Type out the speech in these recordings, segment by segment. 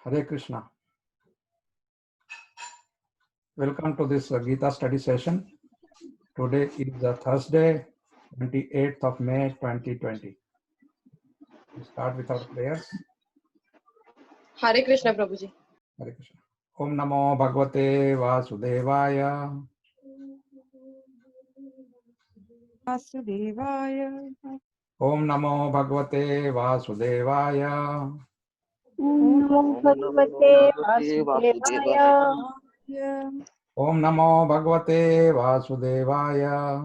Hare Krishna. Welcome to this Gita study session. Today is Thursday, 28th of May 2020. We start with our prayers. Hare Krishna, Prabhuji. Hare Krishna. Om Namo Bhagavate Vasudevaya. Vasudevaya. Om Namo Bhagavate Vasudevaya. Om Namo Bhagavate Vasudevaya. Om Namo Bhagavate Vasudevaya.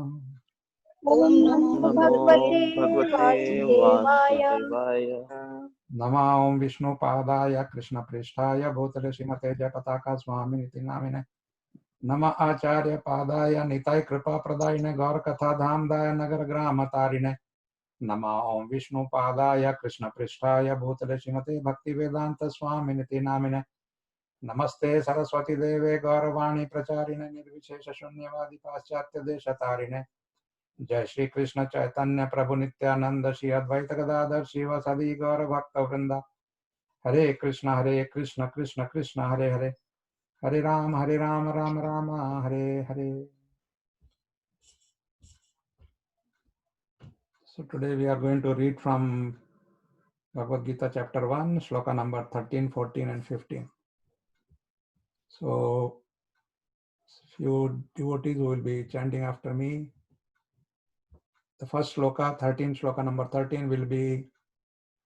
Om Namo Bhagavate Vasudevaya. Nama Om Vishnu Padaya Krishna Prishtaya Bhutale Srimate Jayapataka Swamini Namine. Nama Acharya Padaya Nitai Kripa Pradayine Gaur Katha Dhamdaya Nagar Grama Tarine. Nama Om Vishnu Padaya Krishna Prishtaya Bhutale Srimate Bhakti Vedanta Swaminiti Namine. Namaste Saraswati Deve Gauravani Pracharine Nirvishesha Shunyavadi Paschatya Deshatarine. Jai Shri Krishna Chaitanya Prabhu Nityananda Shri Advaita Gadadhar Shiva Sadi Gaura Bhakta Vrinda. Hare Krishna Krishna Krishna Hare Hare. Hare Rama Rama Rama Hare Hare. So today we are going to read from Bhagavad Gita chapter 1, shloka number 13, 14 and 15. So few devotees will be chanting after me. The first shloka, 13, shloka number 13 will be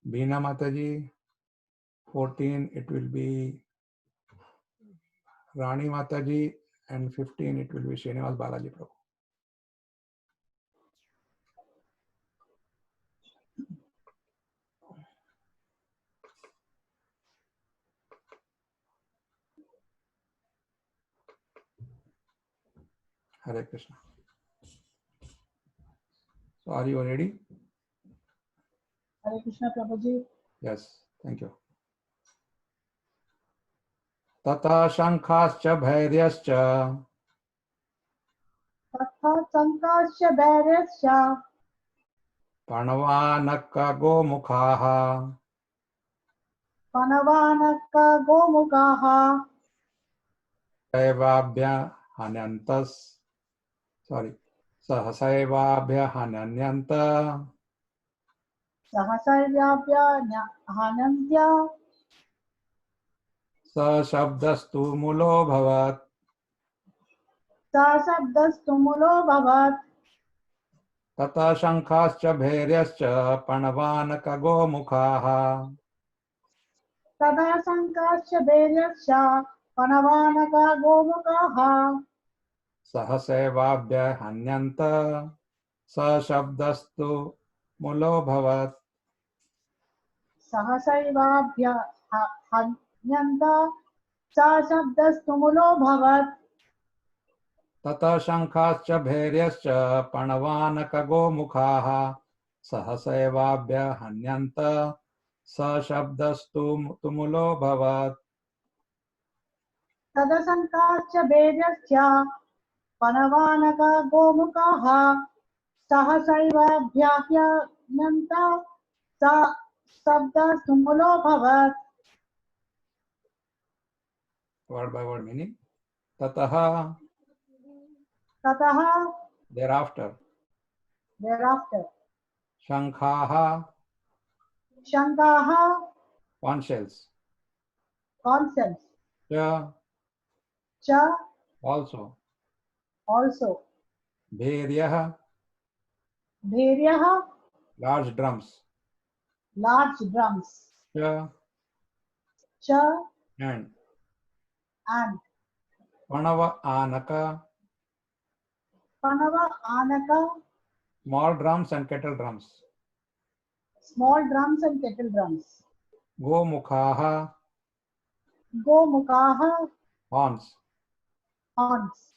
Beena Mataji. 14 it will be Rani Mataji, and 15 it will be Srinivas Balaji Prabhu. Hare Krishna. So are you ready? Hare Krishna Prabhuji. Yes, thank you. Tata Shankhascha Bhairyascha Tatha Sankasya Bhairasya Panavanakka Gomukhaha Panavanaka Gomukaha Saivabhya Hanyantas Sahasaivabhya Hananyanta Sahasaryabhya Hanantya Sa Shabdastu Mulo Bhavat Sasabdastumulo Bhavat. Tata Shankhascha Bhairyascha Panavanaka Gomukhaha Tada Sankasya Bhairasya Panavanaka Gomukaha Sahasaivabhya Hanyanta Sa Shabdastu Mulo Bhavat Sahasaivabhya Hanyanta Sasabdastumulo Bhavat. Tata Shankhascha Bhairyascha Panavanaka Gomukhaha Sahasevabhya Hanyanta Sa Shabdastu Tumulo Bhavat. Tadasankasya Bhairasya Panavanaka Gomukaha Sahasaivabhyahyanta Sa Sabda Sumulo Bhavat. Word by word meaning. Tataha, Tataha, thereafter. thereafter. Shankhaha, Shankaha, conch shells. concepts. Cha, Cha, also. also. Bhairyaha, Bhairyaha, large drums. large drums. Cha, Cha, and. and. Panava Anaka, Panava Anaka, small drums and kettle drums. small drums and kettle drums. Gomukhaha, Gomukaha, horns. horns.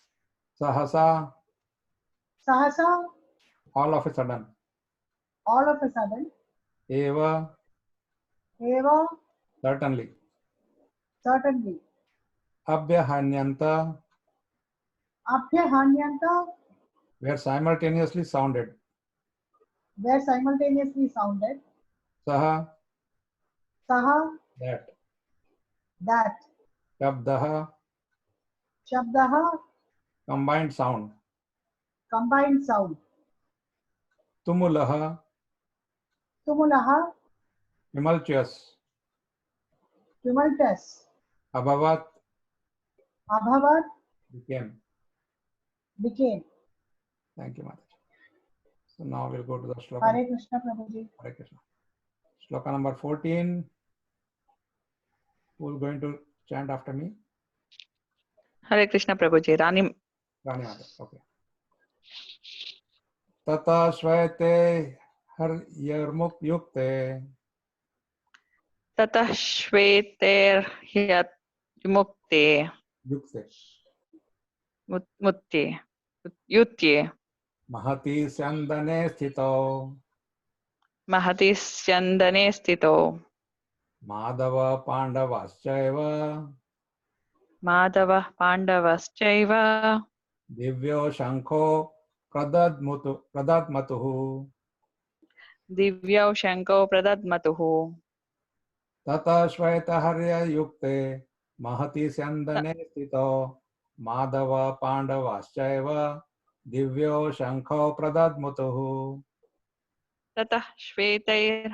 Sahasa, Sahasa, all of a sudden. all of a sudden. Eva, Eva, certainly. certainly. Abhyahanyanta, Abhyahanyanta, were simultaneously sounded. were simultaneously sounded. Saha, Saha, that. that. Shabdah, Shabdah, combined sound. combined sound. Tumulah, Tumulah, tumultuous. tumultuous. Abhavat, Abhavat, became. became. Thank you, Mataji. So now we'll go to the shloka. Hare Krishna Prabhuji. Hare Krishna. Shloka number 14. Who's going to chant after me? Hare Krishna Prabhuji. Rani Rani Mata. Okay. Tata Shvete Har Yarmuk Yukte Tatah Shveter Hyat Mukte Yukte Mutte Yutye Mahati Sandane Sthito Mahati Syandane Stito Madhava Pandavaschaiva Madhava Pandavaschaiva Divyo Shankho Pradadmatuhu Divyau Shanko Pradadmatuhu Tata Shveta Harya Yukte Mahati Sandane Sthito Madhava Pandavaschaiva Divyo Shankho Pradadmatuhu Tatah Shvetah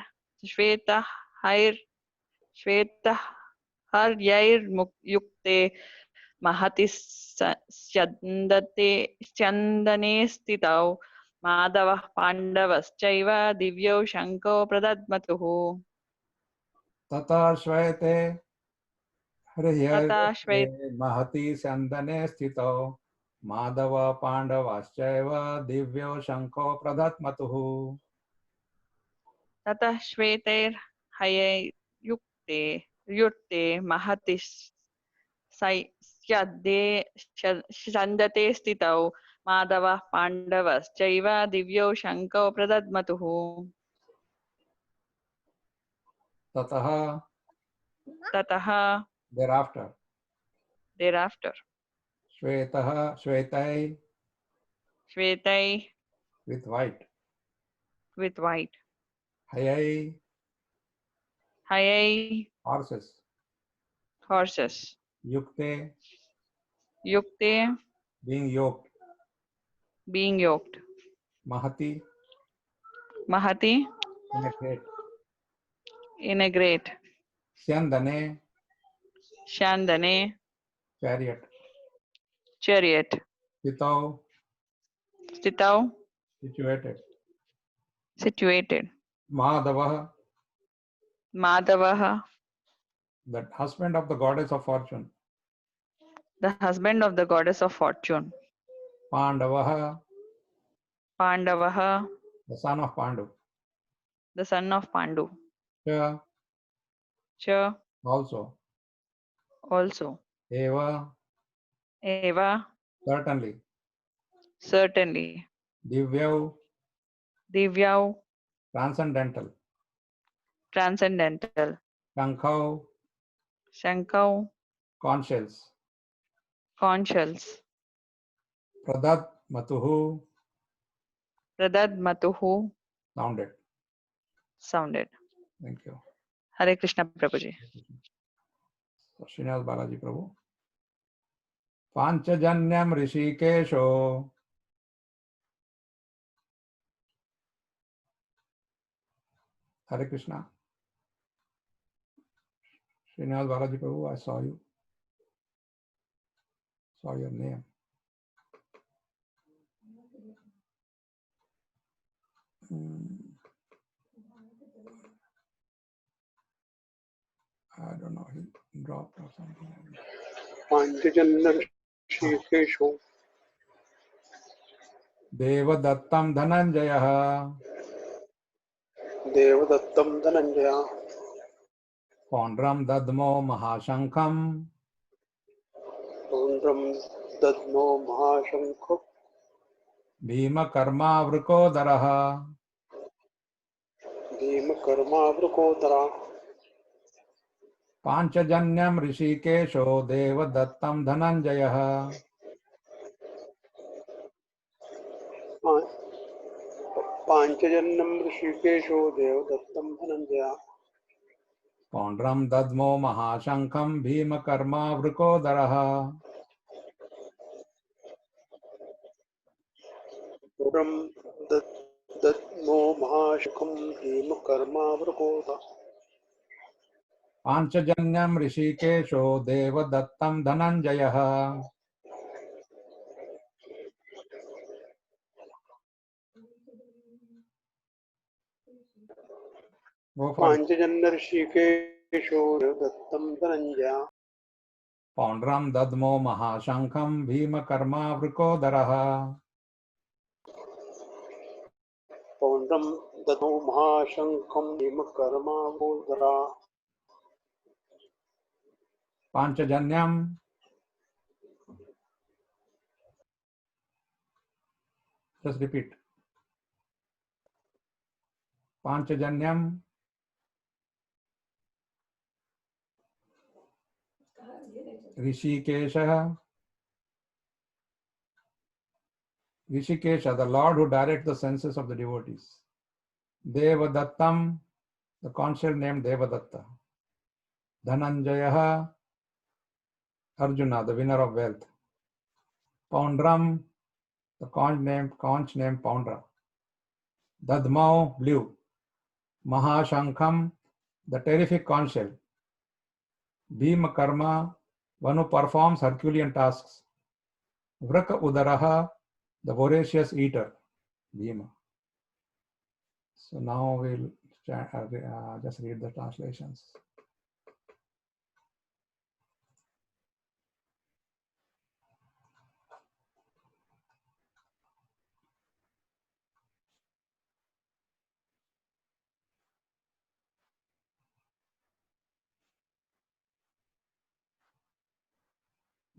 Haryair Yukte Mahati Syandane Stitau Madhava Pandavaschaiva Divyau Shanko Pradadmatuhu Tata Shvete Harya Tata Shvet Mahati Sandane Sthito Madhava Pandavaschaiva Divyo Shankho Pradhatmatuhu Tata Shveter Haye Yurte Mahatis Syadde Shandate Stitau Madhava Pandavaschaiva Divyo Shanko Pradadmatuhu Tataha Tataha thereafter thereafter Shvetaha Shvetai Shvetai with white with white Hayai Haye horses horses Yukte Yukte being yoked being yoked Mahati Mahati in a great in a great Syandane Shandane chariot chariot Sthito Stitau situated situated Madhava Madhavaha the husband of the goddess of fortune the husband of the goddess of fortune Pandavaha Pandavaha the son of Pandu the son of Pandu Cha Cha also also Eva Eva certainly certainly Divyau Divyau transcendental transcendental Shankau Shankau conscious conscious Pradat Matuhu Pradadmatuhu sounded. sounded. Thank you. Hare Krishna Prabhuji. So, Srinivas Balaji Prabhu. Panchajanyam Rishikesho Hare Krishna. Srinivas Balaji Prabhu, I saw you. Saw your name. I don't know, he dropped or something. Panchajanna Shikesho Devadattam Dhananjaya Devadattam Dhananjaya Pondram Dadmo Mahashankham Pundram Dadmo Mahashankha Bhima Karma Vrukodaraha Bhima Karma Vrukodara Panchajanyam Rishikesho Devadattam Dhananjaya Panchajannam Rishikesho Devadattam Dhananjaya पौंड्रम दद्मो महाशंखम भीमकर्मा वृकोदरः पुरं दद्मो महाशुकं भीमकर्मावृकोदरः पांचजन्यम ऋषिकेशो देवदत्तं धनंजयः Go for it. पाञ्चजन्यऋषिकेशो दत्तं Dhananjaya पौंड्रम दद्मो महाशंखम भीमकर्मा वृकोदरः पौण्ड्रं दद्मो महाशङ्खं भीमकर्मावृकोदरः पांचजन्यम just repeat पांचजन्यम ऋषिकेशः Rishikesha, the Lord who directs the senses of the devotees. Devadattam, the concept named Devadatta. Dhananjaya, Arjuna, the winner of wealth. Poundram, the conch named Poundra. Dadmau, blue. Mahashankham, the terrific conch shell. Bhima Karma, one who performs Herculean tasks. Vraka Udaraha, the voracious eater, Bhima. So now we'll just read the translations.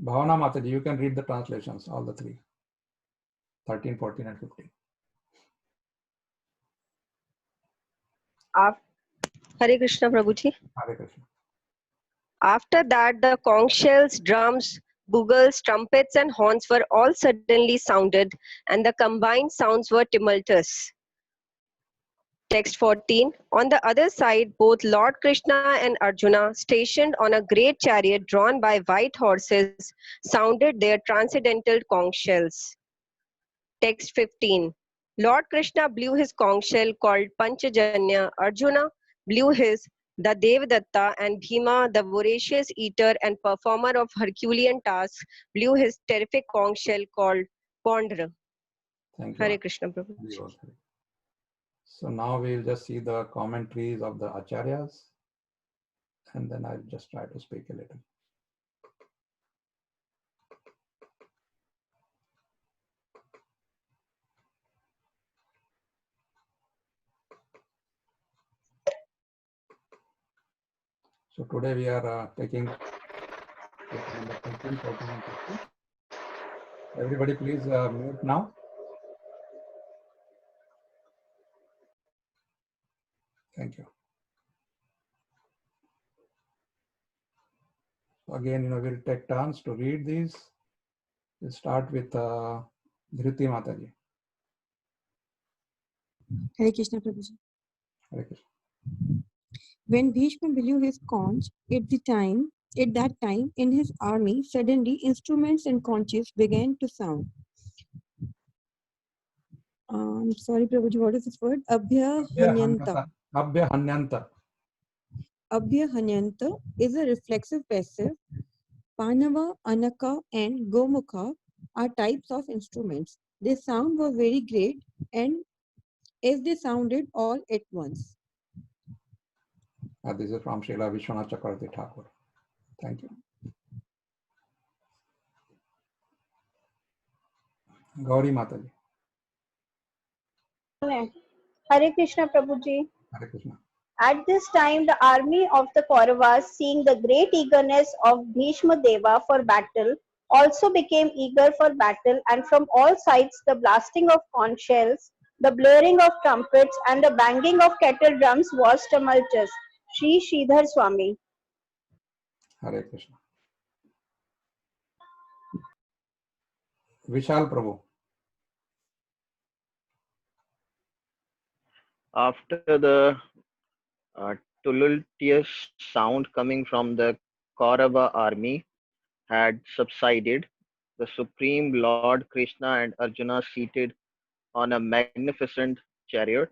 Bhavana Mataji, you can read the translations, all the three. 13, 14 and 15. Hare Krishna Prabhuji. Hare Krishna. After that, the conch shells, drums, bugles, trumpets, and horns were all suddenly sounded, and the combined sounds were tumultuous. Text 14. On the other side, both Lord Krishna and Arjuna, stationed on a great chariot drawn by white horses, sounded their transcendental conch shells. Text 15. Lord Krishna blew his conch shell called Panchajanya. Arjuna blew his, the Devadatta, and Bhima, the voracious eater and performer of Herculean tasks, blew his terrific conch shell called Pondra. Thank you. Hare Krishna Prabhu. So now we'll just see the commentaries of the Acharyas, and then I'll just try to speak a little. So today we are taking number 13, 14, and 15. Everybody please mute now. Thank you. So again, we'll take turns to read these. We'll start with Dhruti Mataji. Hare Krishna Prabhuji. Hare Krishna. When Bhishma blew his conch, at that time, in his army, suddenly instruments and conches began to sound. Sorry, Prabhuji, what is this word? Abhyahanyanta. Abhyahanyanta. Abhyahanyanta is a reflexive passive. Panava, Anaka, and Gomukha are types of instruments. Their sound was very great, and as they sounded all at once. This is from Srila Vishwanath Chakravarti Thakur. Thank you. Gauri Mataji. Hare Krishna Prabhuji. Hare Krishna. At this time, the army of the Kauravas, seeing the great eagerness of Bhishma Deva for battle, also became eager for battle, and from all sides the blasting of conch shells, the blaring of trumpets, and the banging of kettle drums was tumultuous. Sri Sridhar Swami. Hare Krishna. Vishal Prabhu. After the tumultuous sound coming from the Kaurava army had subsided, the Supreme Lord Krishna and Arjuna seated on a magnificent chariot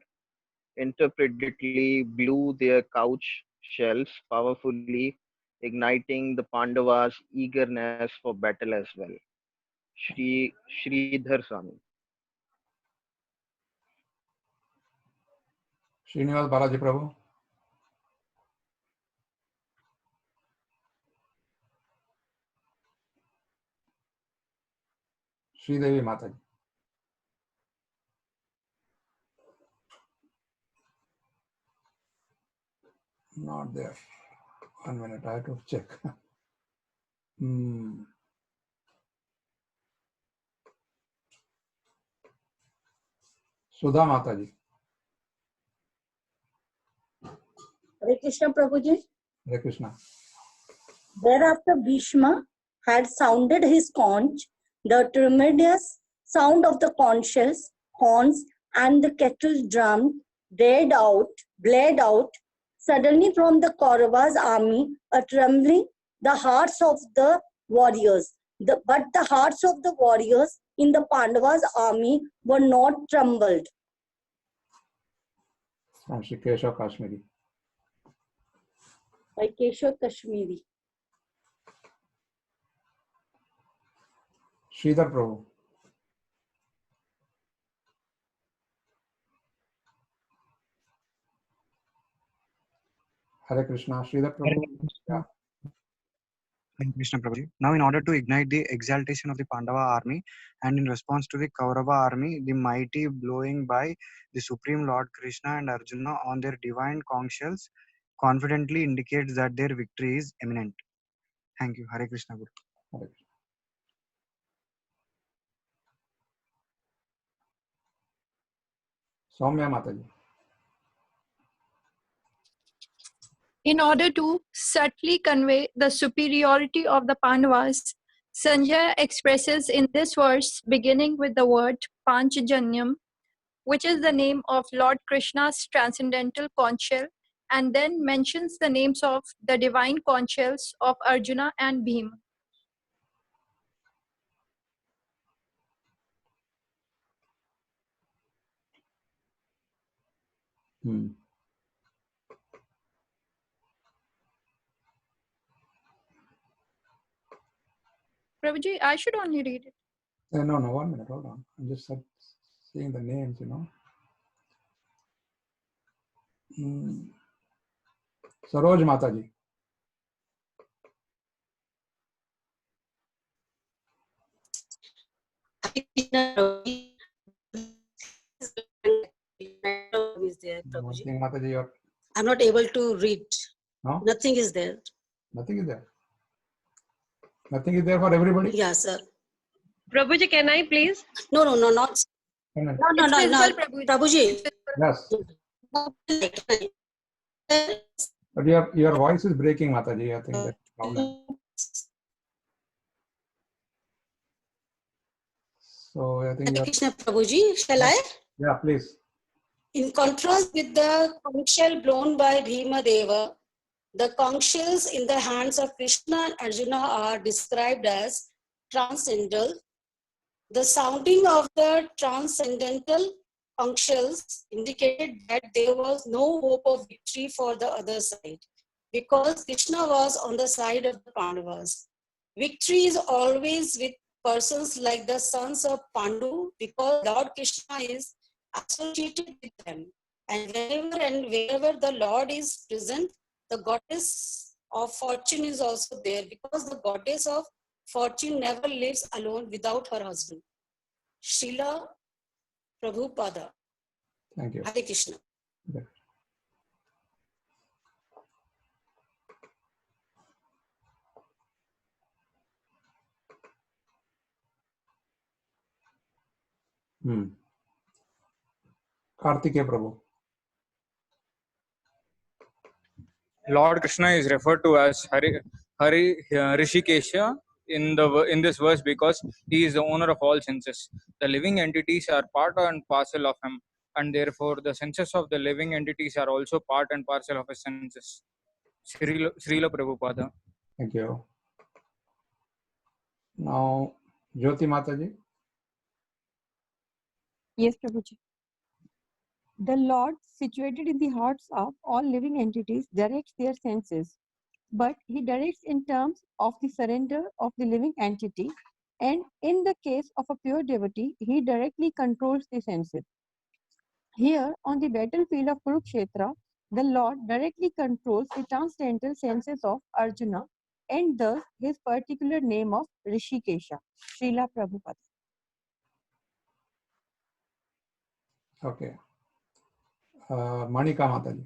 interpretedly blew their couch shells powerfully, igniting the Pandavas' eagerness for battle as well. Shri Sridhar Swami. Srinivas Balaji Prabhu. Sridevi Mataji. Not there. 1 minute, I have to check. Sudha Mataji. Hare Krishna Prabhuji. Hare Krishna. Thereafter, Bhishma had sounded his conch. The tremendous sound of the conch shells, horns, and the kettle drum bled out suddenly from the Kauravas' army, a trembling the hearts of the warriors. But the hearts of the warriors in the Pandavas' army were not trembled. From Shri Keshav Kashmiri. By Keshav Kashmiri. Sridhar Prabhu. Hare Krishna. Sridhar Prabhu. Yeah. Hare Krishna Prabhuji. Now, in order to ignite the exaltation of the Pandava army and in response to the Kaurava army, the mighty blowing by the Supreme Lord Krishna and Arjuna on their divine conch shells confidently indicates that their victory is imminent. Thank you. Hare Krishna Guru. Hare Krishna. Soumya Mataji. In order to subtly convey the superiority of the Pandavas, Sanjaya expresses in this verse, beginning with the word Panchajanyam, which is the name of Lord Krishna's transcendental conch shell, and then mentions the names of the divine conch shells of Arjuna and Bhima. Prabhuji, I should only read it. No, 1 minute, hold on. I'm just seeing the names, Saroj Mataji. Is there, Prabhuji. Mataji, I'm not able to read. No? Nothing is there. Nothing is there. Nothing is there for everybody? Yeah, sir. Prabhuji, can I please? No, not. No. Prabhuji. Yes. But your voice is breaking, Mataji. I think that's the problem. So I think Krishna Prabhuji, shall I? Yeah, please. In contrast with the conch shell blown by Bhima Deva, the conch shells in the hands of Krishna and Arjuna are described as transcendental. The sounding of the transcendental conch shells indicated that there was no hope of victory for the other side, because Krishna was on the side of the Pandavas. Victory is always with persons like the sons of Pandu, because Lord Krishna is associated with them. And wherever the Lord is present, the goddess of fortune is also there, because the goddess of fortune never lives alone without her husband. Srila Prabhupada. Thank you. Hare Krishna. Yeah. Kartikeya Prabhu. Lord Krishna is referred to as Hari Rishikesha in this verse because he is the owner of all senses. The living entities are part and parcel of him, and therefore the senses of the living entities are also part and parcel of his senses. Srila Prabhupada. Thank you. Now, Jyoti Mataji. Yes, Prabhuji. The Lord, situated in the hearts of all living entities, directs their senses, but he directs in terms of the surrender of the living entity, and in the case of a pure devotee, he directly controls the senses. Here, on the battlefield of Kurukshetra, the Lord directly controls the transcendental senses of Arjuna, and thus his particular name of Rishikesha. Srila Prabhupada. Okay. Manika Mataji.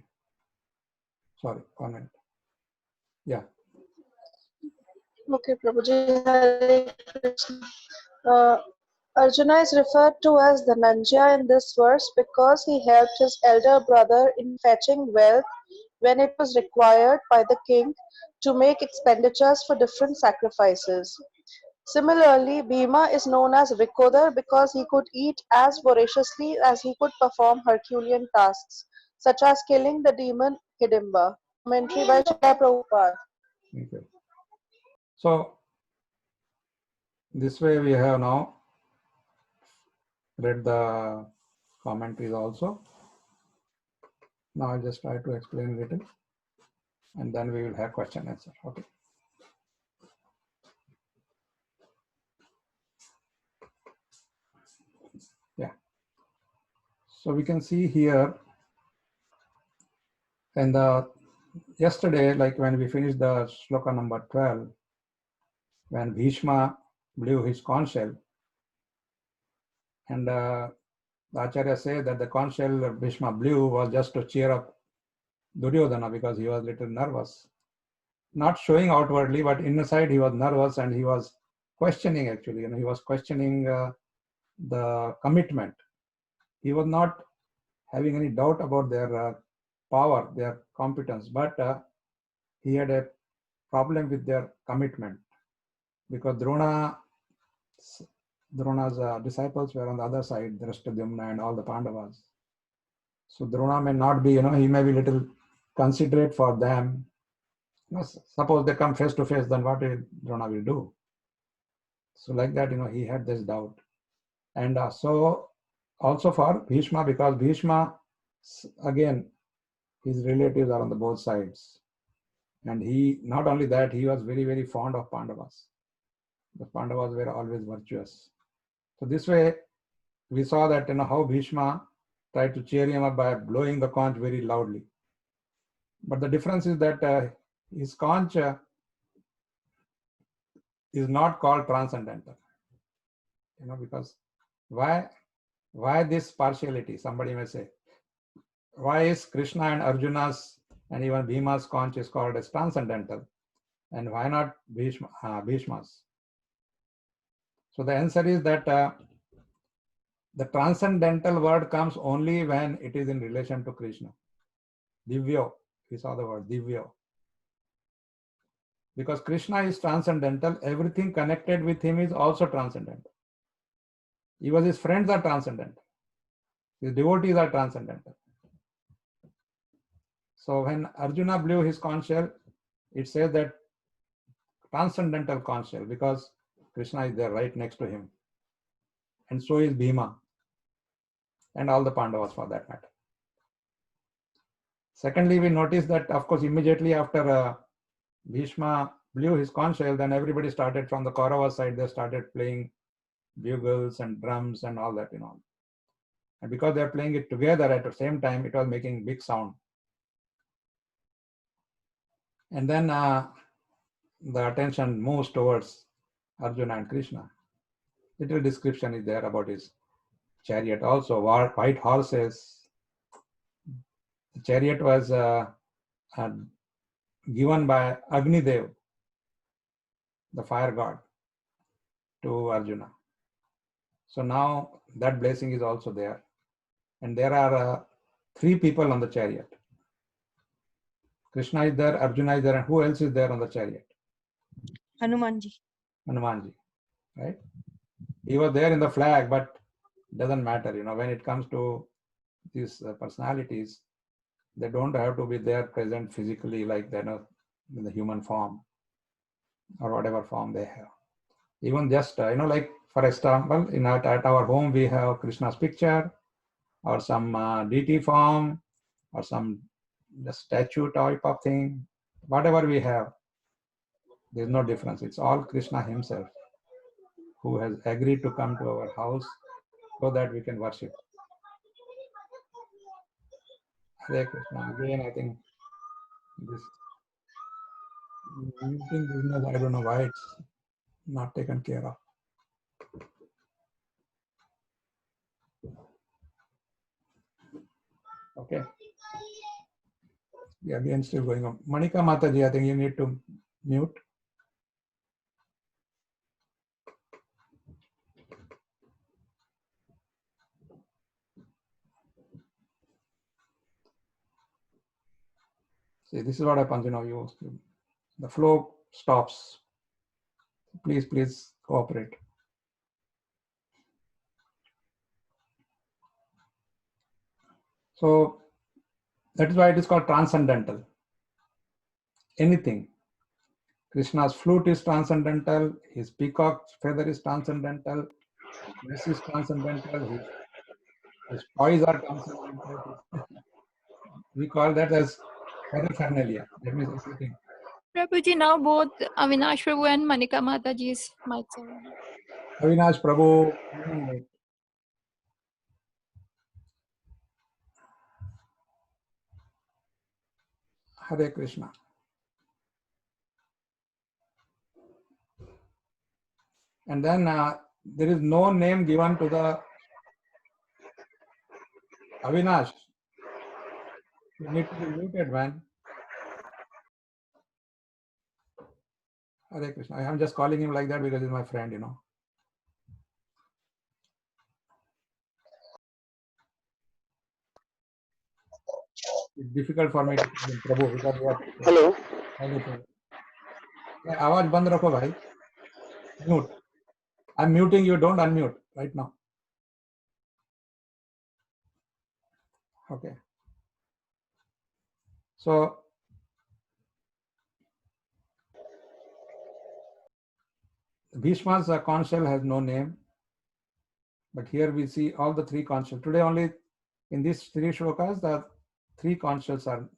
Sorry, 1 minute. Yeah. Okay, Prabhuji, Hare Krishna. Arjuna is referred to as the Dhananjaya in this verse because he helped his elder brother in fetching wealth when it was required by the king to make expenditures for different sacrifices. Similarly, Bhima is known as Vrikodar because he could eat as voraciously as he could perform Herculean tasks, such as killing the demon Hidimba. Commentary by Srila Prabhupada. Thank you. So, this way we have now read the commentaries also. Now I'll just try to explain a little and then we will have question answer. Okay. Yeah. So we can see here in the yesterday, like when we finished the shloka number 12, when Bhishma blew his conch shell, and the Acharya said that the conch shell Bhishma blew was just to cheer up Duryodhana because he was a little nervous. Not showing outwardly, but inside he was nervous and he was questioning actually. He was questioning the commitment. He was not having any doubt about their power, their competence, but he had a problem with their commitment because Drona's disciples were on the other side, Drashtadyumna and all the Pandavas. So Drona may not be, he may be little considerate for them. Suppose they come face to face, then what Drona will do? So like that, he had this doubt. And so also for Bhishma, because Bhishma, again, his relatives are on the both sides. And he, not only that, he was very, very fond of Pandavas. The Pandavas were always virtuous. So this way, we saw that, how Bhishma tried to cheer him up by blowing the conch very loudly. But the difference is that his conch is not called transcendental. Because why this partiality? Somebody may say, why is Krishna and Arjuna's and even Bhima's conch is called as transcendental? And why not Bhishma's? So the answer is that the transcendental word comes only when it is in relation to Krishna. Divyo, we saw the word Divyo. Because Krishna is transcendental, everything connected with him is also transcendental. Even his friends are transcendental. His devotees are transcendental. So when Arjuna blew his conch shell, it says that transcendental conch shell because Krishna is there right next to him. And so is Bhima and all the Pandavas for that matter. Secondly, we notice that, of course, immediately after Bhishma blew his conch shell, then everybody started from the Kaurava side, they started playing bugles and drums and all that, And because they're playing it together at the same time, it was making big sound. And then the attention moves towards Arjuna and Krishna. Little description is there about his chariot also, white horses. The chariot was given by Agnidev, the fire god, to Arjuna. So now that blessing is also there. And there are 3 people on the chariot. Krishna is there, Arjuna is there, and who else is there on the chariot? Hanumanji. Hanumanji, right? He was there in the flag, but doesn't matter, when it comes to these personalities, they don't have to be there present physically like they're not in the human form or whatever form they have. Even just, like for example, at our home, we have Krishna's picture or some deity form or some the statue type of thing, whatever we have, there's no difference. It's all Krishna himself who has agreed to come to our house so that we can worship. Hare Krishna. Again, I think this muting business, I don't know why it's not taken care of. Okay. Yeah, again, still going on. Manika Mataji, I think you need to mute. See, this is what happens, the flow stops. Please cooperate. So that is why it is called transcendental. Anything. Krishna's flute is transcendental, his peacock feather is transcendental, dress is transcendental, his toys are transcendental. We call that as paraphernalia. That means everything. Prabhuji, now both Avinash Prabhu and Manika Mataji's mics are on. Avinash Prabhu. Hare Krishna. And then there is no name given to the Avinash. You need to be muted, man. Hare Krishna. I am just calling him like that because he's my friend, It's difficult for me to call him Prabhu because what? Hello. आवाज बंद रखो भाई. Mute. I'm muting you. Don't unmute right now. Okay. So Bhishma's conch shell has no name, but here we see all the three conch shells. Today only in these three shlokas, the three conch shells are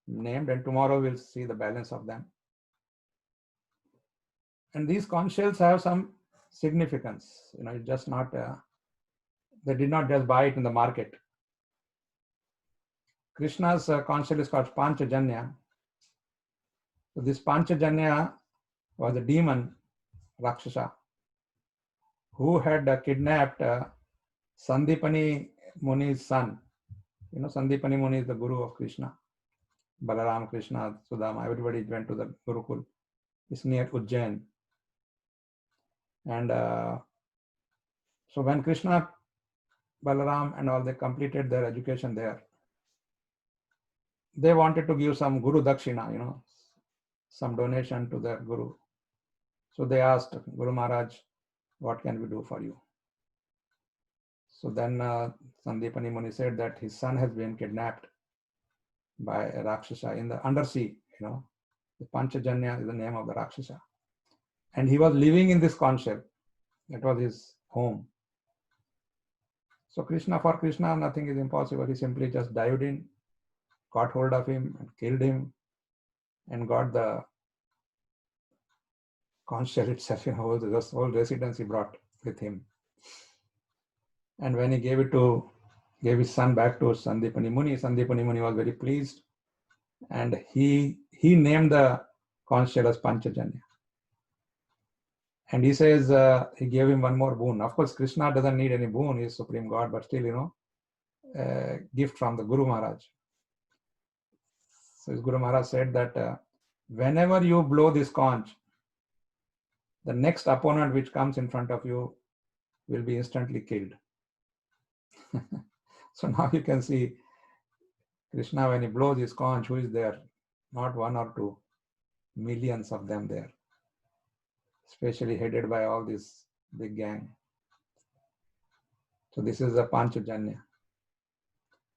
named, and tomorrow we'll see the balance of them. And these conch shells have some significance. It's just not, they did not just buy it in the market. Krishna's conch shell is called Panchajanya. So this Panchajanya was a demon, Rakshasa, who had kidnapped Sandipani Muni's son. Sandipani Muni is the guru of Krishna. Balaram, Krishna, Sudama, everybody went to the Gurukul. It's near Ujjain. And so when Krishna, Balaram and all, they completed their education there, they wanted to give some Guru Dakshina, some donation to their Guru. So they asked Guru Maharaj, what can we do for you? So then Sandipani Muni said that his son has been kidnapped by a Rakshasa in the undersea, The Panchajanya is the name of the Rakshasa. And he was living in this conch shell. That was his home. So for Krishna, nothing is impossible. He simply just dived in, got hold of him and killed him, and got the conch shell itself, the whole residence he brought with him. And when he gave his son back to Sandipani Muni was very pleased. And he named the conch shell as Panchajanya. And he says he gave him one more boon. Of course, Krishna doesn't need any boon. He is Supreme God, but still, a gift from the Guru Maharaj. So his Guru Maharaj said that whenever you blow this conch, the next opponent which comes in front of you will be instantly killed. So now you can see Krishna, when he blows his conch, who is there? Not one or two, millions of them there, especially headed by all this big gang. So this is a Panchajanya.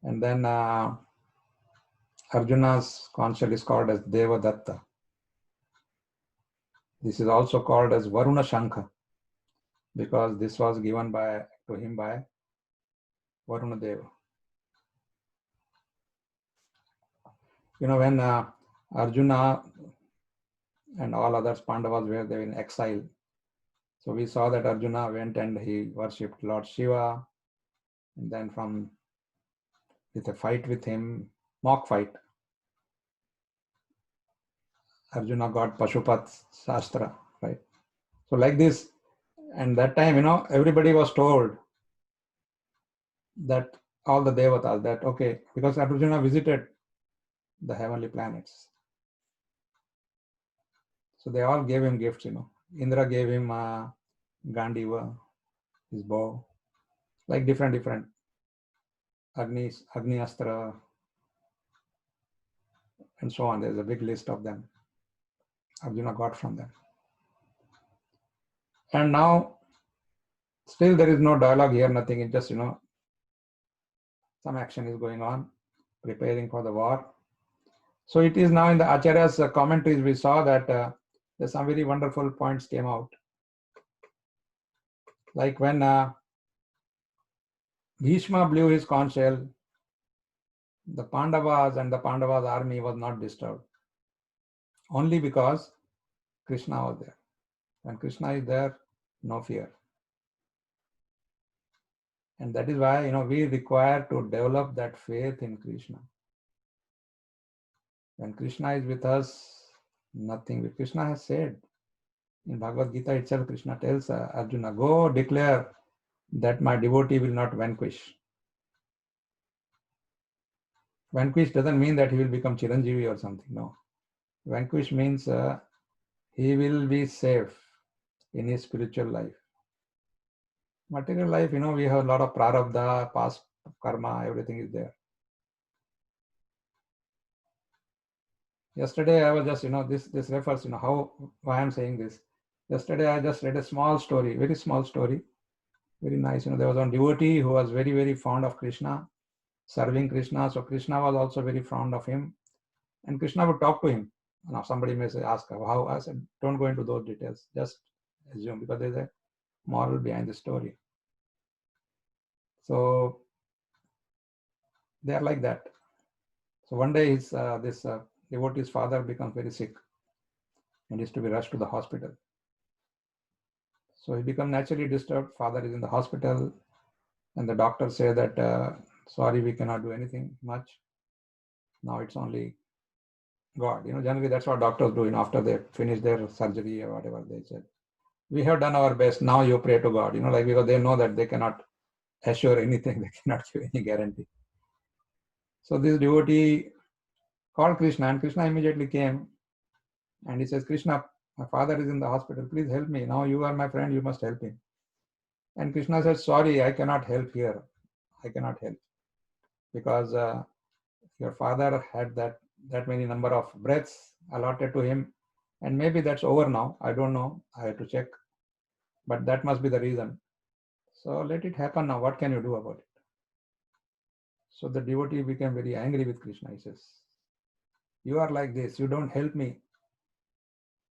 And then Arjuna's conch shell is called as Devadatta. This is also called as Varuna Shankha, because this was given to him by Varuna Deva. You know, when Arjuna and all others Pandavas were there in exile, so we saw that Arjuna went and he worshipped Lord Shiva, and then with a fight with him, mock fight, Arjuna got Pashupat Shastra, right? So like this, and that time, you know, everybody was told that all the devatas that, okay, because Arjuna visited the heavenly planets. So they all gave him gifts, you know. Indra gave him Gandiva, his bow, like different Agni Astra, and so on. There's a big list of them Arjuna got from them. And now, still there is no dialogue here, nothing. It's just, you know, some action is going on, preparing for the war. So it is now in the Acharya's commentaries, we saw that there's some very wonderful points came out. Like when Bhishma blew his conch shell, the Pandavas and the Pandavas' army was not disturbed. Only because Krishna was there. When Krishna is there, no fear. And that is why, you know, we require to develop that faith in Krishna. When Krishna is with us, nothing. Krishna has said in Bhagavad Gita itself, Krishna tells Arjuna, go declare that my devotee will not vanquish. Vanquish doesn't mean that he will become Chiranjeevi or something. No. Vanquish means he will be safe in his spiritual life. Material life, you know, we have a lot of prarabdha, past karma, everything is there. Yesterday I was just, you know, this refers, you know, why I'm saying this. Yesterday I just read a small story, very small story, very nice. You know, there was one devotee who was very, very fond of Krishna, serving Krishna. So Krishna was also very fond of him. And Krishna would talk to him. Now somebody may say, ask how. I said, don't go into those details. Just assume, because there's a moral behind the story. So they are like that. So one day this devotee's father becomes very sick and is to be rushed to the hospital. So he becomes naturally disturbed. Father is in the hospital and the doctors say that, sorry, we cannot do anything much. Now it's only God. You know, generally that's what doctors do, you know, after they finish their surgery or whatever they said. We have done our best. Now you pray to God, you know, like, because they know that they cannot assure anything. They cannot give any guarantee. So this devotee called Krishna and Krishna immediately came and he says, Krishna, my father is in the hospital. Please help me. Now you are my friend. You must help him. And Krishna said, sorry, I cannot help here. I cannot help because your father had that many number of breaths allotted to him. And maybe that's over now. I don't know. I have to check. But that must be the reason. So let it happen now. What can you do about it? So the devotee became very angry with Krishna. He says, you are like this. You don't help me.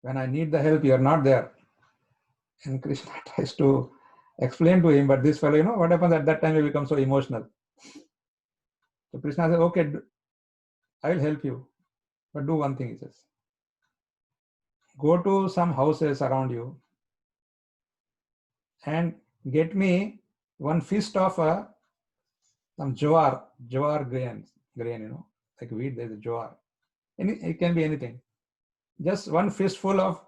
When I need the help, you are not there. And Krishna tries to explain to him, but this fellow, you know, what happens at that time, he becomes so emotional. So Krishna says, okay, I will help you. But do one thing, he says. Go to some houses around you and get me one fist of some jowar grain, you know, like wheat, there's a jowar. It can be anything. Just one fistful of,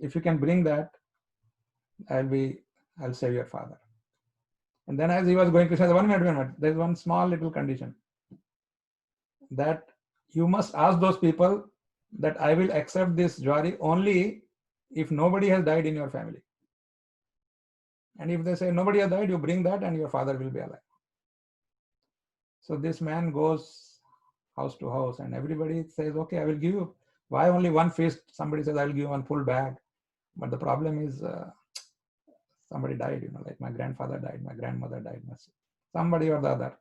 if you can bring that, I'll save your father. And then as he was going, Krishna said, 1 minute, there's one small little condition. That you must ask those people that I will accept this jowari only if nobody has died in your family. And if they say nobody has died, you bring that and your father will be alive. So this man goes house to house and everybody says, okay, I will give you. Why only one fist? Somebody says, I will give you one full bag. But the problem is somebody died, you know, like my grandfather died, my grandmother died, somebody or the other.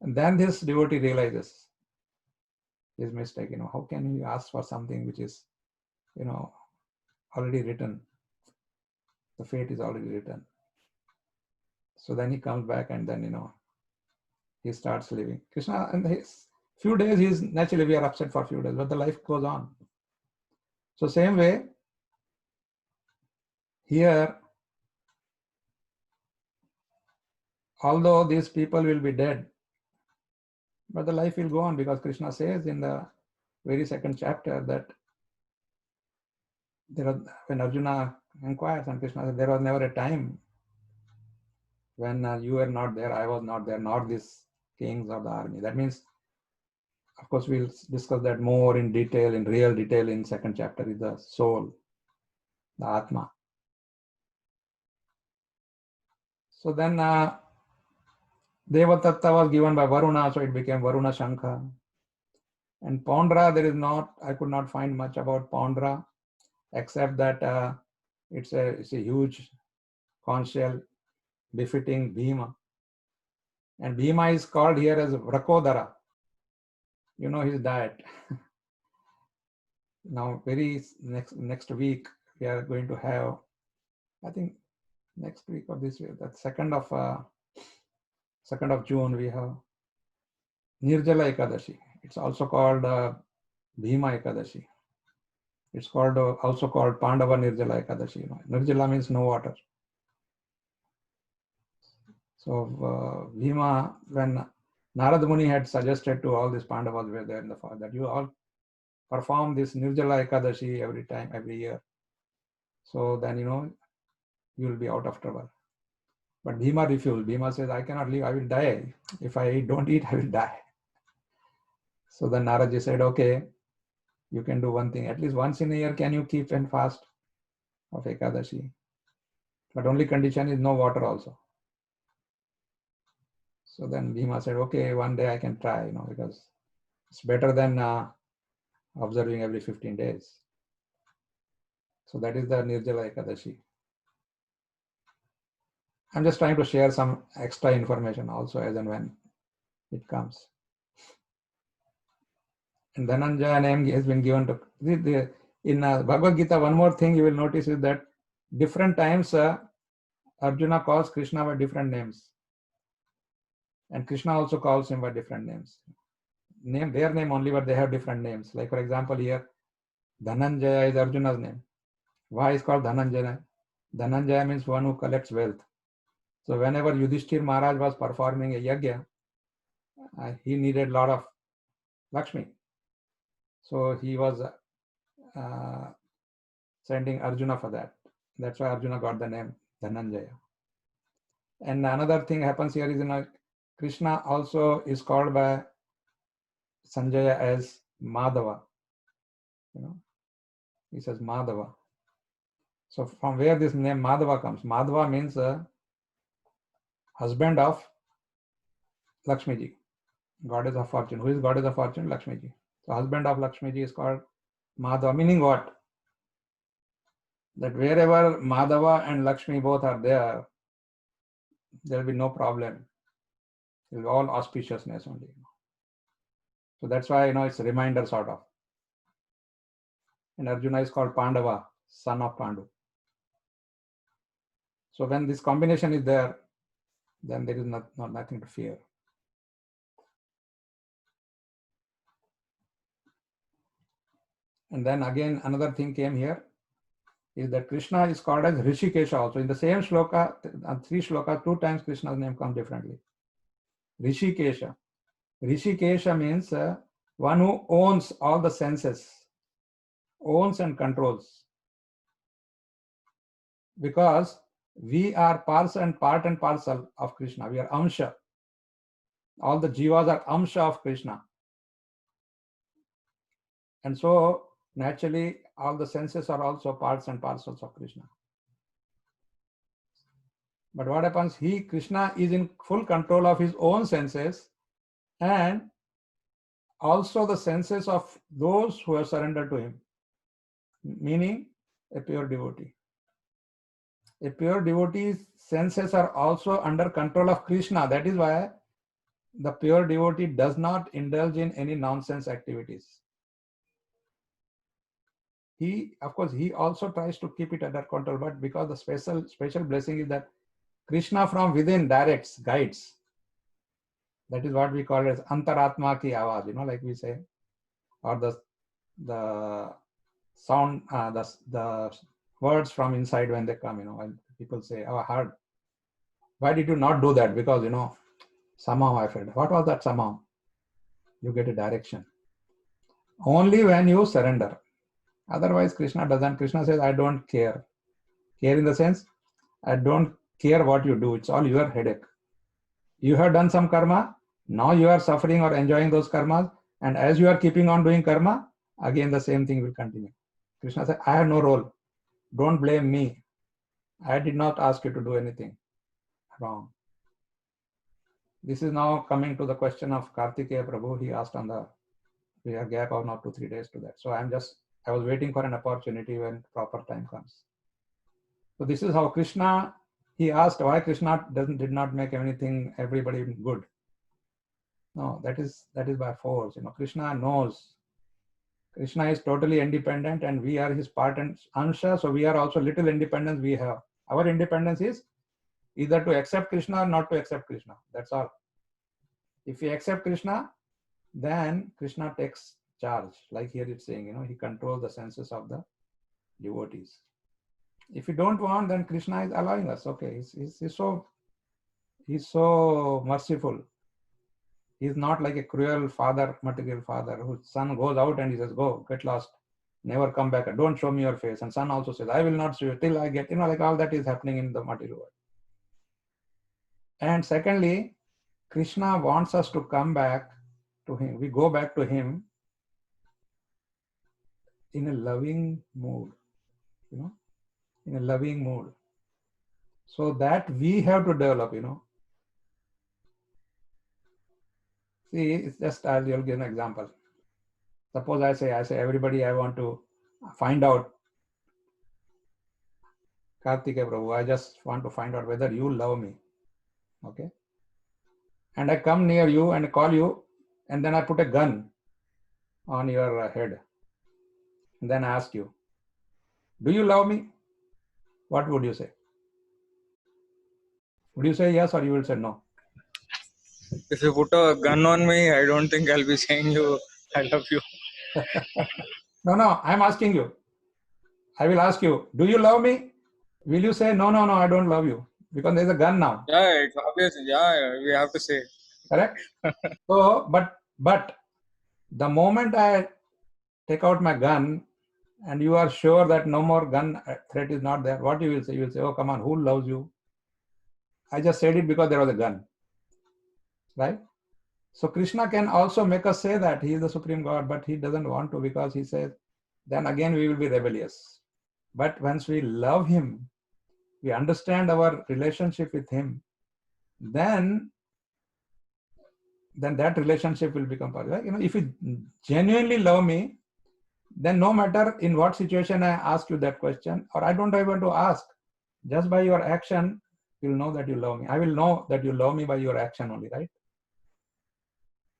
And then this devotee realizes his mistake. How can he ask for something which is, already written? The fate is already written. So then he comes back and then, he starts living. Krishna, and his few days, naturally we are upset for a few days, but the life goes on. So same way, here, although these people will be dead, but the life will go on, because Krishna says in the very second chapter that when Arjuna inquires, and Krishna said, there was never a time when you were not there, I was not there, nor these kings of the army. That means, of course, we'll discuss that more in detail, in real detail in second chapter, is the soul, the Atma. So then Devatatta was given by Varuna, so it became Varuna Shankha. And Pondra, I could not find much about Pondra, except that it's a huge conch shell befitting Bhima. And Bhima is called here as Vrakodara. His diet. Now, very next week, we are going to have, I think next week or this week, that 2nd of June, we have Nirjala Ekadashi. It's also called Bhima Ekadashi. It's also called Pandava Nirjala Ekadashi. Nirjala means no water. So Bhima, when Narada Muni had suggested to all these Pandavas were there in the forest that you all perform this Nirjala Ekadashi every year. So then, you will be out of trouble. But Bhima refused. Bhima says, I cannot live, I will die. If I don't eat, I will die. So then Naraji said, okay, you can do one thing. At least once in a year, can you keep and fast of Ekadashi? But only condition is no water also. So then Bhima said, okay, one day I can try, because it's better than observing every 15 days. So that is the Nirjala Ekadashi. I'm just trying to share some extra information also as and when it comes. And Dhananjaya name has been given to, in Bhagavad Gita, one more thing you will notice is that different times Arjuna calls Krishna by different names. And Krishna also calls him by different names. Their name only, but they have different names. Like for example here, Dhananjaya is Arjuna's name. Why is called Dhananjaya? Dhananjaya means one who collects wealth. So whenever Yudhishthir Maharaj was performing a yajna, he needed a lot of Lakshmi. So he was sending Arjuna for that. That's why Arjuna got the name Dhananjaya. And another thing happens here is Krishna also is called by Sanjaya as Madhava. He says Madhava. So from where this name Madhava comes? Madhava means husband of Lakshmi ji, goddess of fortune. Who is goddess of fortune? Lakshmi ji. So husband of Lakshmi ji is called Madhava, meaning what? That wherever Madhava and Lakshmi both are there, there will be no problem. It will be all auspiciousness only. So that's why, it's a reminder sort of. And Arjuna is called Pandava, son of Pandu. So when this combination is there, then there is nothing to fear. And then again, another thing came here is that Krishna is called as Rishikesha also. In the same shloka, 3 shlokas, 2 times Krishna's name comes differently. Rishikesha. Rishikesha means one who owns all the senses, owns and controls. Because we are part and parcel of Krishna. We are Amsha. All the jivas are Amsha of Krishna. And so naturally, all the senses are also parts and parcels of Krishna. But what happens? Krishna is in full control of his own senses and also the senses of those who have surrendered to him, meaning a pure devotee. A pure devotee's senses are also under control of Krishna. That is why the pure devotee does not indulge in any nonsense activities. He, of course, he also tries to keep it under control, but because the special blessing is that Krishna from within directs, guides. That is what we call as antaratma ki awaz, like we say, or the sound, the words from inside when they come, when people say, "Oh, I heard. Why did you not do that?" Because, somehow I felt. What was that somehow? You get a direction. Only when you surrender. Otherwise, Krishna doesn't. Krishna says, "I don't care." Care in the sense, I don't care what you do. It's all your headache. You have done some karma. Now you are suffering or enjoying those karmas. And as you are keeping on doing karma, again the same thing will continue. Krishna said, I have no role. Don't blame me. I did not ask you to do anything wrong. This is now coming to the question of Kartikeya Prabhu. He asked we have gap of now 2-3 days to that. So I was waiting for an opportunity when proper time comes. So this is how Krishna, he asked why Krishna did not make everybody good. No, that is by force. Krishna knows. Krishna is totally independent and we are his part and ansha. So we are also little independence we have. Our independence is either to accept Krishna or not to accept Krishna. That's all. If we accept Krishna, then Krishna takes charge. Like here it's saying, he controls the senses of the devotees. If you don't want, then Krishna is allowing us. Okay, he's so merciful. He's not like a cruel father, material father, whose son goes out and he says, go, get lost, never come back, don't show me your face. And son also says, I will not see you till I get, like all that is happening in the material world. And secondly, Krishna wants us to come back to him. We go back to him in a loving mood, in a loving mood. So that we have to develop, See, it's just, I'll give an example. Suppose I say, everybody, I want to find out, Kartikeya Prabhu, I just want to find out whether you love me. Okay? And I come near you and call you, and then I put a gun on your head. And then I ask you, do you love me? What would you say? Would you say yes or you will say no? If you put a gun on me, I don't think I'll be saying you, I love you. No, I'm asking you. I will ask you, do you love me? Will you say, no, I don't love you? Because there's a gun now. Yeah, it's obvious. Yeah, we have to say. Correct? So, but the moment I take out my gun and you are sure that no more gun threat is not there, what you will say? You will say, oh, come on, who loves you? I just said it because there was a gun. Right? So Krishna can also make us say that he is the Supreme God, but he doesn't want to, because he says, then again we will be rebellious. But once we love him, we understand our relationship with him, then that relationship will become part. Right? If you genuinely love me, then no matter in what situation I ask you that question, or I don't even to ask, just by your action, you'll know that you love me. I will know that you love me by your action only, right?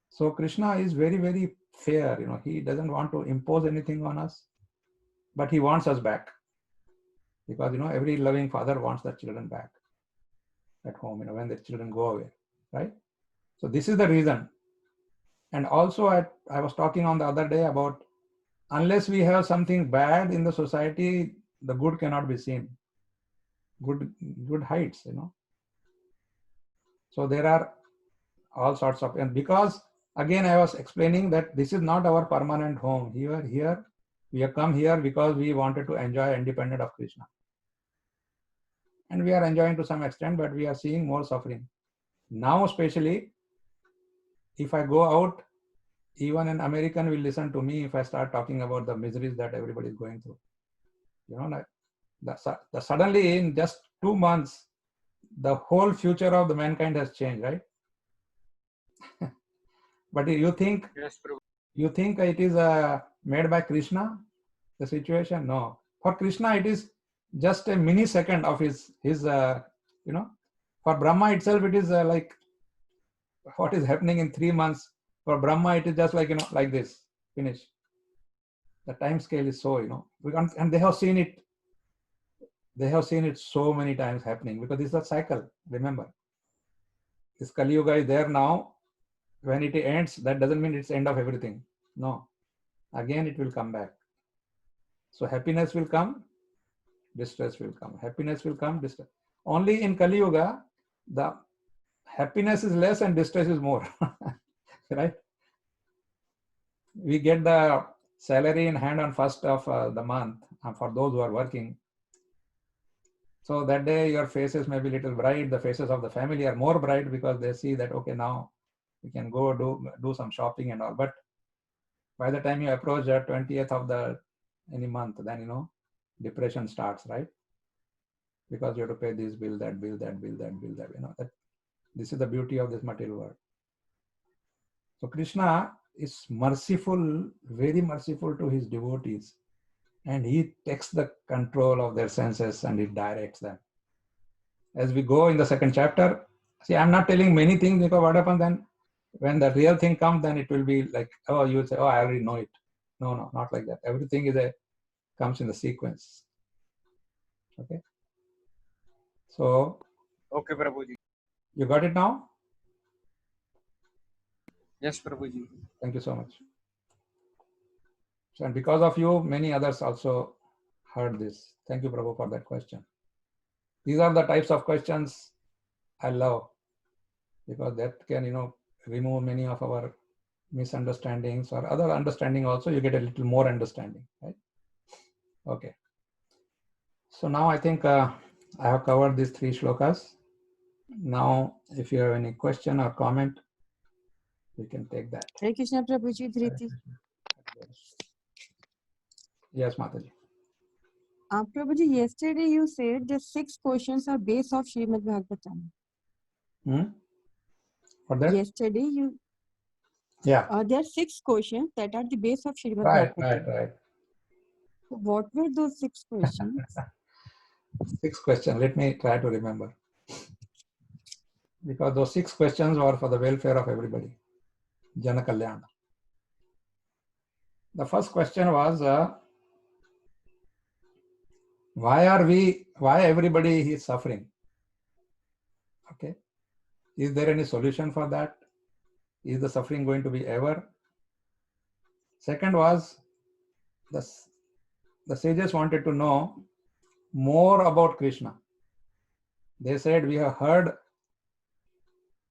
So Krishna is very, very fair. He doesn't want to impose anything on us, but he wants us back. Because, every loving father wants the children back at home, when the children go away, right? So this is the reason. And also I was talking on the other day about, unless we have something bad in the society, the good cannot be seen. Good hides, So there are all sorts of, and because again I was explaining that this is not our permanent home. We have come here because we wanted to enjoy independent of Krishna. And we are enjoying to some extent, but we are seeing more suffering. Now especially, if I go out, even an American will listen to me if I start talking about the miseries that everybody is going through. Suddenly in just 2 months, the whole future of the mankind has changed, right? But you think, yes, it is made by Krishna, the situation? No. For Krishna, it is just a millisecond of his for Brahma itself, it is like what is happening in 3 months, for Brahma, it is just like, like this, finish. The time scale is so, and they have seen it. They have seen it so many times happening because this is a cycle. Remember, this Kali Yuga is there now. When it ends, that doesn't mean it's end of everything. No, again it will come back. So happiness will come, distress will come. Happiness will come, distress. Only in Kali Yuga, the happiness is less and distress is more. Right? We get the salary in hand on 1st of the month for those who are working. So that day your faces may be little bright. The faces of the family are more bright because they see that, okay, now we can go do some shopping and all. But by the time you approach the 20th of any month, then depression starts, right? Because you have to pay this bill, that bill, that bill, that bill, that. This is the beauty of this material world. So Krishna is merciful, very merciful to his devotees, and he takes the control of their senses and he directs them. As we go in the second chapter, see, I'm not telling many things because what happens then, when the real thing comes, then it will be like, oh, you will say, oh, I already know it. No, not like that. Everything comes in the sequence. Okay. So, Okay, Prabhuji. You got it now? Yes, Prabhuji. Thank you so much. So, and because of you, many others also heard this. Thank you, Prabhu, for that question. These are the types of questions I love because that can, remove many of our misunderstandings or other understanding also. You get a little more understanding, right? Okay. So now I think I have covered these 3 shlokas. Now, if you have any question or comment, we can take that. Hare Krishna Prabhuji, Dhriti. Yes, Mataji. Prabhuji, yesterday you said the 6 questions are base of Srimad Bhagavatam. For that? Yesterday you... Yeah. There are 6 questions that are the base of Srimad Bhagavatam. Right. So what were those 6 questions? 6 questions. Let me try to remember. Because those 6 questions were for the welfare of everybody. Jana Kalyana. The first question was, why everybody is suffering? Okay. Is there any solution for that? Is the suffering going to be ever? Second was, the sages wanted to know more about Krishna. They said, we have heard,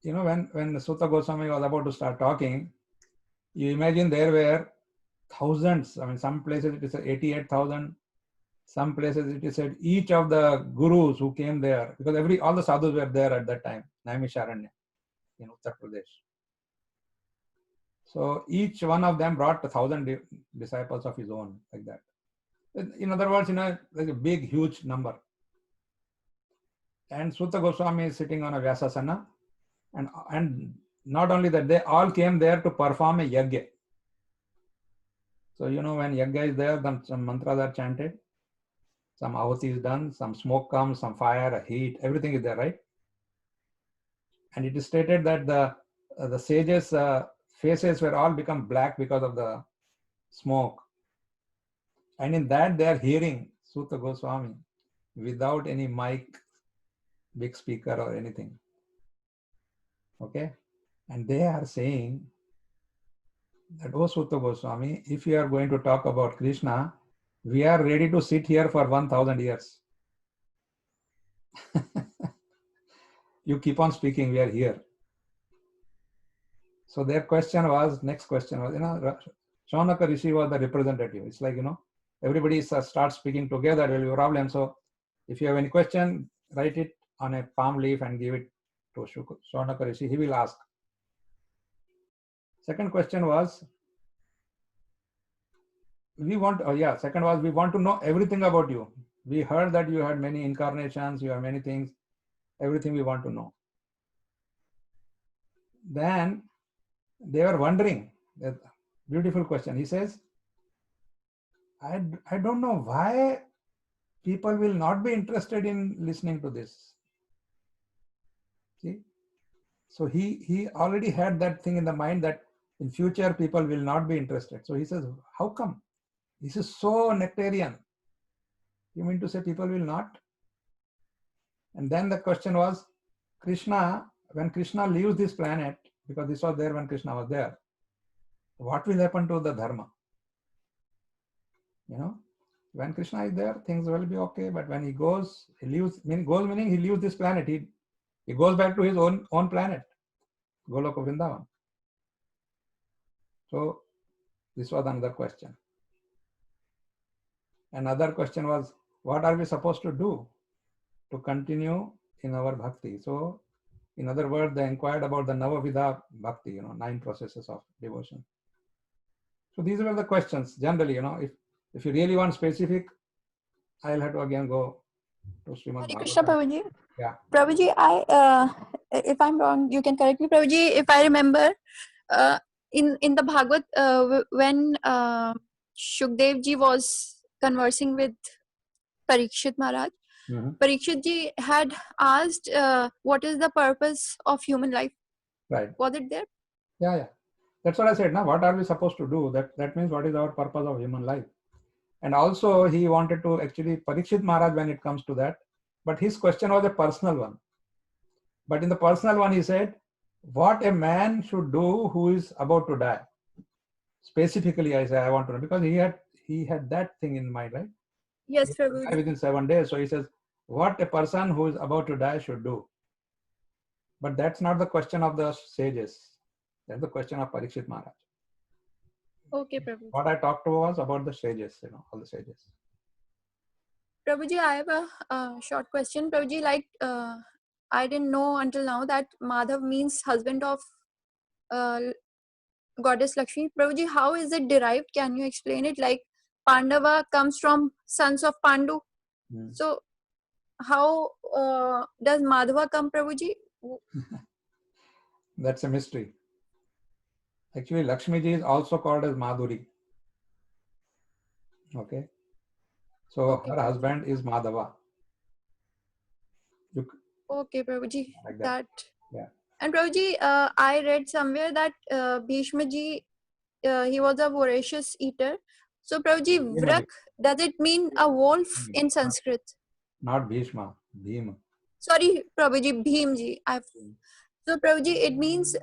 when Sutta Goswami was about to start talking, you imagine there were thousands. I mean, some places it is 88,000. Some places it is said each of the gurus who came there, because all the sadhus were there at that time, Naimisharanya in Uttar Pradesh. So each one of them brought 1,000 disciples of his own, like that. In other words, like a big, huge number. And Sutta Goswami is sitting on a Vyasasana, and not only that, they all came there to perform a yajna. So when yajna is there, then some mantras are chanted, some ahuti is done, some smoke comes, some fire, a heat, everything is there, right? And it is stated that the sages' faces were all become black because of the smoke. And in that they are hearing Sutta Goswami without any mic, big speaker or anything. Okay? And they are saying that, oh Sutta Goswami, if you are going to talk about Krishna, we are ready to sit here for 1,000 years. You keep on speaking, we are here. So their next question was, Shaunaka Rishi was the representative. It's like, everybody starts speaking together, there will be a problem. So if you have any question, write it on a palm leaf and give it to Shaunaka Rishi. He will ask. Second question was, we want to know everything about you. We heard that you had many incarnations, you have many things, everything we want to know. Then they were wondering, that beautiful question. He says, I don't know why people will not be interested in listening to this. See? So he already had that thing in the mind that in future people will not be interested. So he says, how come? This is so nectarian. You mean to say people will not? And then the question was, Krishna, when Krishna leaves this planet, because this was there when Krishna was there, what will happen to the dharma? You know, when Krishna is there, things will be okay. But when he goes, he leaves, meaning he leaves this planet. He goes back to his own planet, Goloka Vrindavan. So this was another question. Another question was, what are we supposed to do to continue in our bhakti? So, in other words, they inquired about the Navavidha bhakti, 9 processes of devotion. So these were the questions. Generally, if you really want specific, I'll have to again go to Srimad Hare Krishna, Bhagavatam. Prabhuji. Yeah. Prabhuji, if I'm wrong, you can correct me. Prabhuji, if I remember, in the Bhagavad, when Shukdev ji was conversing with Parikshit Maharaj, Parikshit ji had asked, what is the purpose of human life? Right. Was it there? Yeah. That's what I said. Now, what are we supposed to do? That means what is our purpose of human life? And also he wanted to actually, Parikshit Maharaj, when it comes to that, but his question was a personal one. But in the personal one, he said, what a man should do who is about to die. Specifically, I say, I want to know, because he had that thing in mind, right? Yes, Prabhuji. Within 7 days. So he says, what a person who is about to die should do. But that's not the question of the sages. That's the question of Parikshit Maharaj. Okay, Prabhuji. What I talked to was about the sages, all the sages. Prabhuji, I have a short question. Prabhuji, like, I didn't know until now that Madhav means husband of goddess Lakshmi. Prabhuji, how is it derived? Can you explain it? Like, Pandava comes from sons of Pandu. So, how does Madhava come, Prabhuji? That's a mystery. Actually, Lakshmi ji is also called as Madhuri. Okay. So her husband is Madhava. Okay, Prabhuji. Like that. Yeah. And Prabhuji, I read somewhere that Bhishma ji, he was a voracious eater. So Prabhuji, Vrak, does it mean a wolf in Sanskrit? Not Bhishma, Bhima. Sorry, Prabhuji, Bhim ji. So Prabhuji, it means,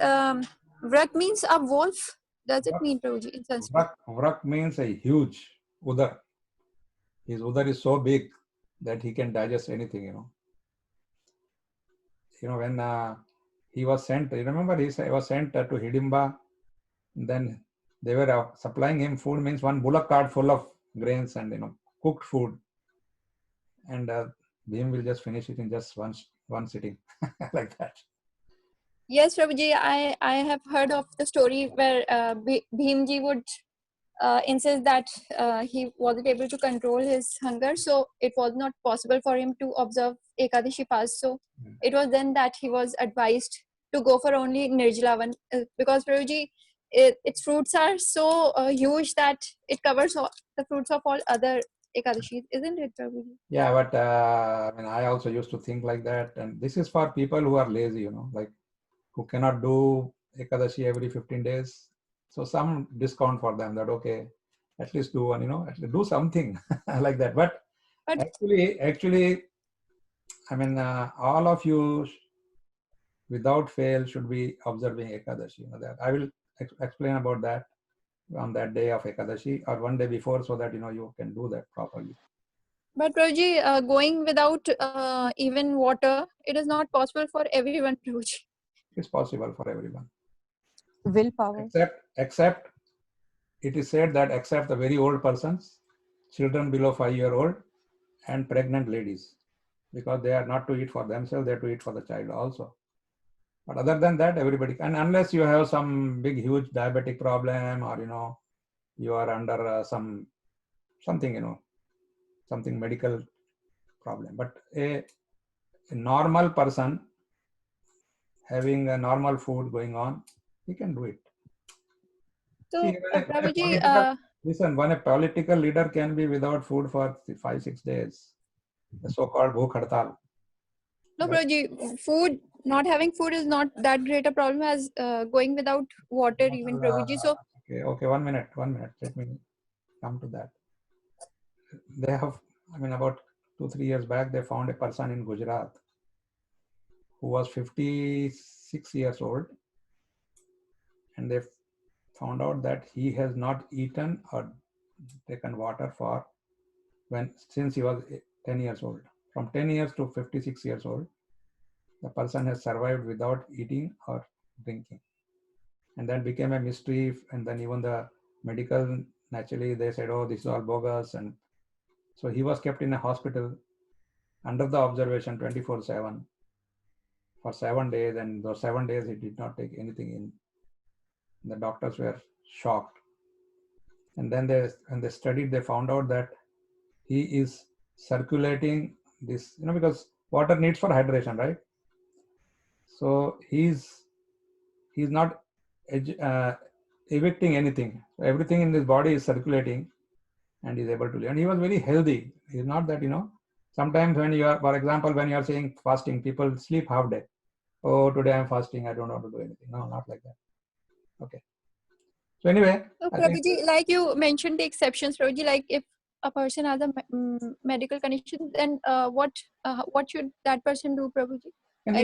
Vrak means a wolf. Does it mean, Prabhuji, in Sanskrit? Vrak means a huge udar. His udar is so big that he can digest anything, when he was sent, you remember he was sent to Hidimba, then they were supplying him food, means one bullock cart full of grains and, cooked food. And Bhim will just finish it in just one sitting, like that. Yes, Prabhuji, I have heard of the story where Bhimji would insist that he wasn't able to control his hunger, so it was not possible for him to observe Ekadashi fast. So it was then that he was advised to go for only Nirjala one, because Prabhuji, its fruits are so huge that it covers all the fruits of all other Ekadashis, isn't it, Prabhuji? Yeah, but I also used to think like that, and this is for people who are lazy, like who cannot do Ekadashi every 15 days. So some discount for them that, okay, at least do one, at least do something like that. But actually, all of you without fail should be observing Ekadashi. That I will explain about that on that day of Ekadashi or one day before, so that you can do that properly. But Prabhuji, going without even water, it is not possible for everyone, Prabhuji. It's possible for everyone. Willpower. Except it is said that except the very old persons, children below 5-year-old, and pregnant ladies, because they are not to eat for themselves, they are to eat for the child also. But other than that, everybody can, unless you have some big, huge diabetic problem, or you are under something medical problem. But a normal person having a normal food going on, he can do it. So, listen, when a political leader can be without food for 5-6 days, the so-called Bhukh Hartal. No, Prabhuji, food not having food is not that great a problem as going without water even, Prabhuji. So Okay, 1 minute. Let me come to that. They have, about 2-3 years back, they found a person in Gujarat who was 56 years old, and they found out that he has not eaten or taken water since he was 10 years old. From 10 years to 56 years old, the person has survived without eating or drinking. And that became a mystery. And then even the medical, naturally, they said, oh, this is all bogus. And so he was kept in a hospital under the observation 24/7 for 7 days. And those 7 days, he did not take anything in. The doctors were shocked. And then when they studied, they found out that he is circulating this, because water needs for hydration, right? So he's not evicting anything. So everything in his body is circulating, and he's able to live. And he was very healthy. He's not that, sometimes when you are, for example, when you are saying fasting, people sleep half day. Oh, today I'm fasting, I don't want to do anything. No, not like that. Okay. So anyway, so Prabhuji, like you mentioned the exceptions, Prabhuji, like if a person has a medical condition, then what should that person do, Prabhuji? Can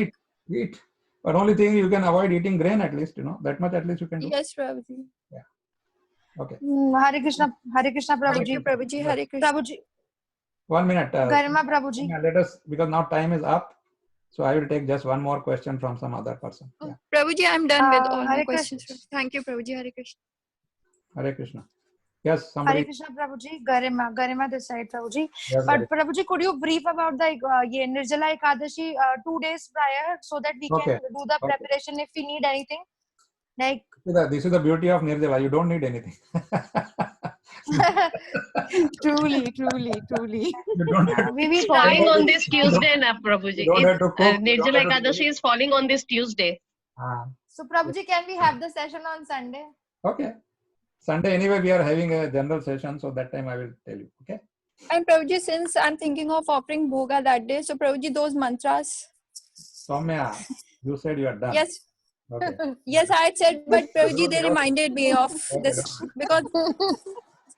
eat. But only thing, you can avoid eating grain at least, that much at least you can do. Yes, Prabhuji. Yeah. Okay. Hare Krishna, Prabhuji. Prabhuji, Hare Krishna. Prabhuji. 1 minute. Garima, Prabhuji. Let us, because now time is up. So I will take just one more question from some other person. Yeah. Prabhuji, I'm done with all Hare my questions. Thank you, Prabhuji. Hare Krishna. Hare Krishna. Yes, somebody. Hare Krishna, Prabhuji. Garima this side, Prabhuji. Yes, but Prabhuji, could you brief about the Nirjala Ekadashi 2 days prior so that we can do the preparation if we need anything? Like this is the beauty of Nirjala. You don't need anything. Truly. We will falling on this Tuesday, na Prabhuji. Nirjala Ekadashi is falling on this Tuesday. So Prabhuji, can we have the session on Sunday? Okay. Sunday anyway we are having a general session, so that time I will tell you. Okay. And Prabhuji, since I'm thinking of offering bhoga that day, so Prabhuji, those mantras. Soumya, you said you are done. Yes. Okay. Yes, I had said, but Prabhuji, they reminded me of this because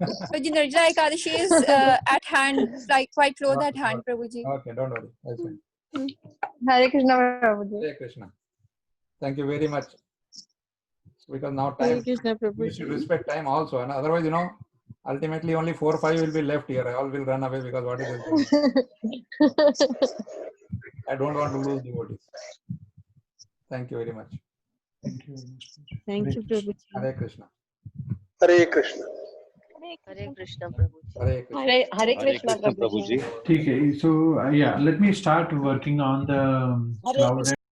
Prabhuji, Nirjala Ekadashi is at hand, like quite close at hand, Prabhuji. Okay, don't worry. That's fine. Hare Krishna, Prabhuji. Hare Krishna. Thank you very much. Because now time, we should respect time also. And otherwise, ultimately only 4 or 5 will be left here. All will run away because what is this? I don't want to lose devotees. Thank you very much. Thank you, Prabhuji. Hare Krishna. Hare Krishna. Hare Krishna, Prabhuji. Hare Krishna. Hare Krishna, Prabhuji. Okay, so let me start working on the cloud